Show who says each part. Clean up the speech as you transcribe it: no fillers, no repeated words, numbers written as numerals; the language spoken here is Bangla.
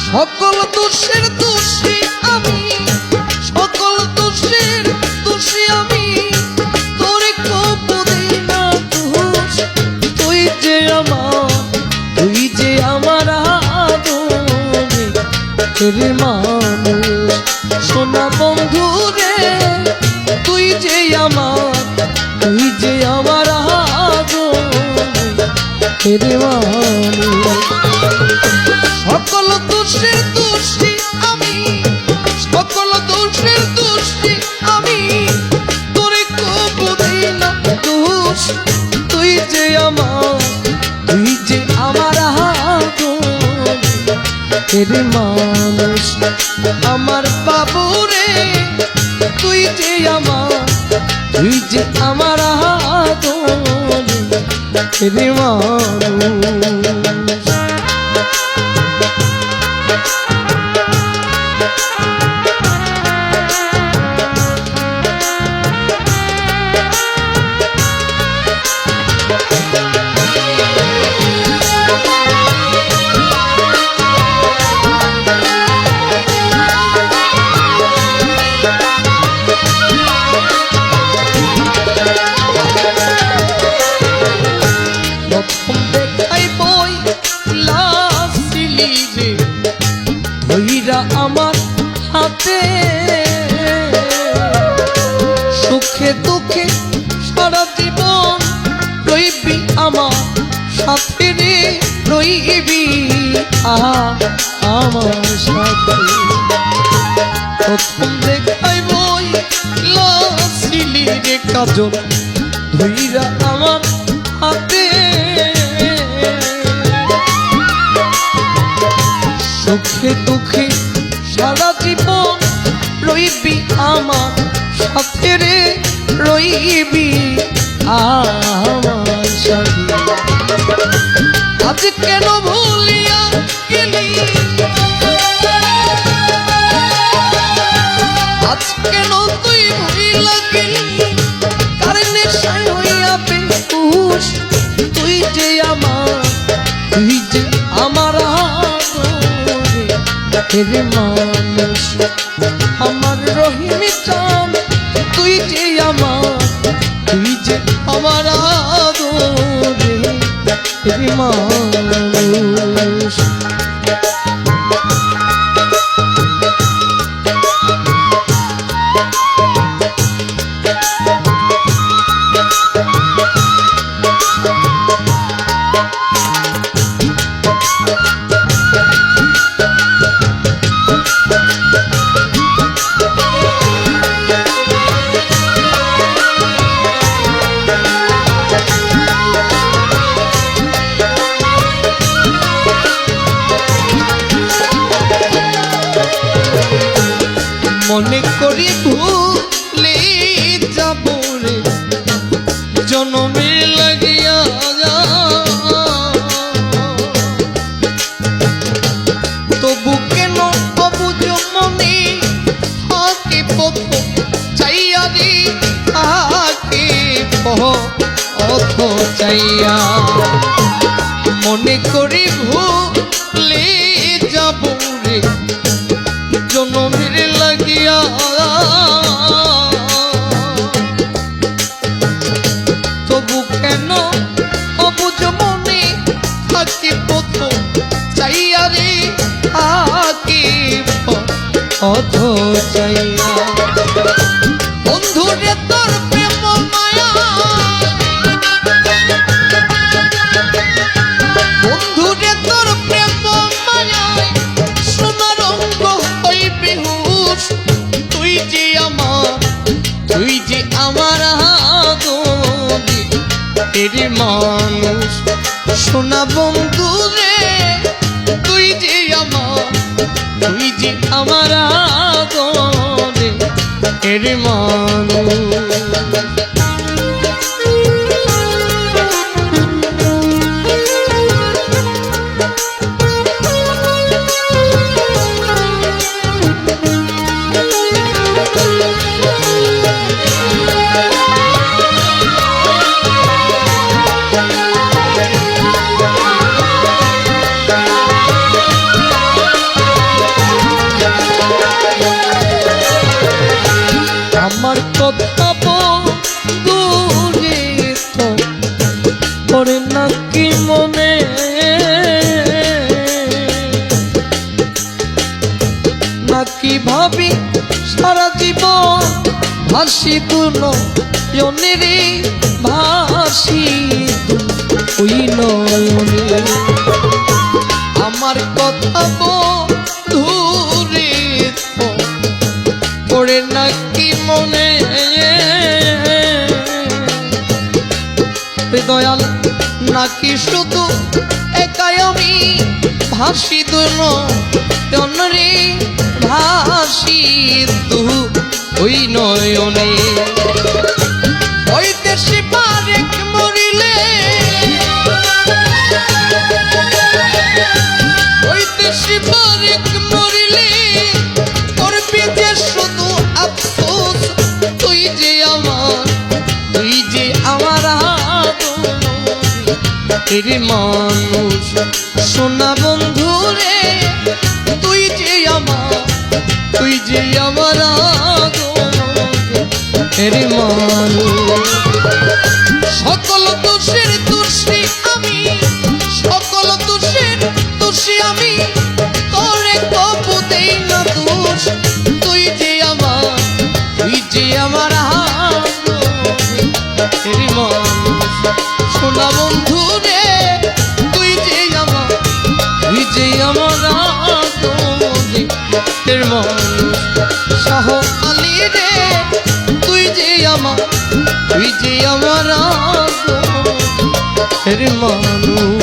Speaker 1: সকল দোষের দোষী আমি, সকল দোষের দোষী আমি, তোর কবুদি না দোষ। তুই যে আমার আদরে মানুষ, সোনা বন্ধু রে, তুই যে আমার আদরে মানুষ। সকল দোষের দোষী আমি, সকল দোষের দোষী আমি, তোর কবুদি না দোষ। তুই যে আমার আদরের মানুষ, আমার বাবু রে, তুই যে আমার আদরের মানুষ। আমার হাতে সুখে দুঃখে সারা জীবন রইবি আমার সাথে রে, রইবি আমার সাথে। প্রথম দেখাই বই লাসিলি রে কাজল ধইরা আমার হাতে, সুখে দুঃখে সারা জীবন রইবি আমার সাথে রে, রইবি আমার সাথে। আজ কেন ভুলিয়া গেলি, আজ কেন তুই ভুলিয়া গেলি, কার নেশায় হইয়া বেহুশ। তুই যে আমার আদরের মানুষ, আমার রহিম চান, তুই যে আমার আদরের মানুষ। মনে করি ভুলে যাব রে জনমের লাগিয়া, তবু কেন অবুঝ মনে থাকে পথ চাইয়া রে, থাকে পথ চাইয়া। মনে করি ভুলে যাব রে জনমের লাগিয়া, তবু কেন অবুঝ মনে থাকি পথ চাইয়া রে, থাকি পথ চাইয়া। বন্ধু রে তোর প্রেম মায়া, বন্ধু রে তোর প্রেম মায়া, সোনার রঙ্গ হই বেহুশ। তুই যে আমার আদরের মানুষ, সোনা বন্ধু রে, তুই যে আমার আদরের মানুষ। ভাসি নয়নে ভাসি ওই নয়নে আমার কথা বন্ধুরে পড়ে নাকি মনে দয়াল নাকি শুধু একাই আমি ভাসি নয়নে ভাসি ওই নয়নে ওই দেশে পারেক মরিলে ওই দেশে পারেক মরিলে করবি যে শুধু আফসোস তুই যে আমার এরে মানুষ সোনা বন্ধু রে তুই যে আমার এরে মানুষ সকল দোষের দোষী আমি সকল দোষের দোষী আমি তোরে কবু দেই না দোষ তুই যে আমার এরে মানুষ সোনা বন্ধু রে তুই যে আমার এর মানুষ শাহ আলী রে তুই যে আমার এর মানুষ